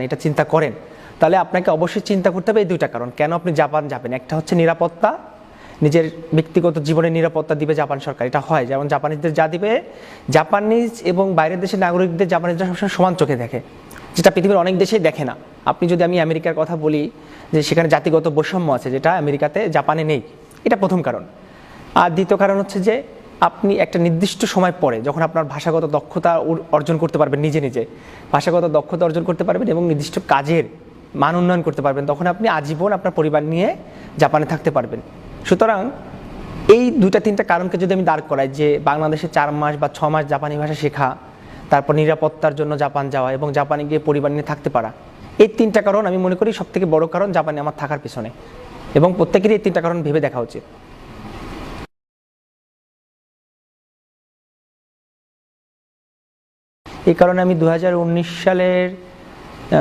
এটা চিন্তা করেন, তাহলে আপনাকে অবশ্যই চিন্তা করতে হবে এই দুইটা কারণ কেন আপনি জাপান যাবেন। একটা হচ্ছে নিরাপত্তা, নিজের ব্যক্তিগত জীবনের নিরাপত্তা দিবে জাপান সরকার, এটা হয়। যেমন জাপানিজদের যা দিবে, জাপানিজ এবং বাইরের দেশের নাগরিকদের জাপানিজরা সবসময় সমান চোখে দেখে, যেটা পৃথিবীর অনেক দেশেই দেখে না। আমি আমেরিকার কথা বলি, যে সেখানে জাতিগত বৈষম্য আছে, যেটা আমেরিকাতে জাপানে নেই। এটা প্রথম কারণ। আর দ্বিতীয় কারণ হচ্ছে যে আপনি একটা নির্দিষ্ট সময় পরে যখন আপনার ভাষাগত দক্ষতা অর্জন করতে পারবেন, নিজে নিজে ভাষাগত দক্ষতা অর্জন করতে পারবেন এবং নির্দিষ্ট কাজের মান উন্নয়ন করতে পারবেন, তখন আপনি আজীবন আপনার পরিবার নিয়ে জাপানে থাকতে পারবেন। সুতরাং এই দুইটা তিনটা কারণকে যদি আমি দাঁড় করাই, যে বাংলাদেশে 4 মাস বা 6 মাস জাপানি ভাষা শেখা, তারপর নিরাপত্তার জন্য জাপান যাওয়া এবং জাপানে গিয়ে পরিবার নিয়ে থাকতে পারা, এই তিনটা কারণ আমি মনে করি সব থেকে বড় কারণ জাপানে আমার থাকার পিছনে, এবং প্রত্যেকেরই এই তিনটা কারণ ভেবে দেখা উচিত। এই কারণে আমি 2019 সালের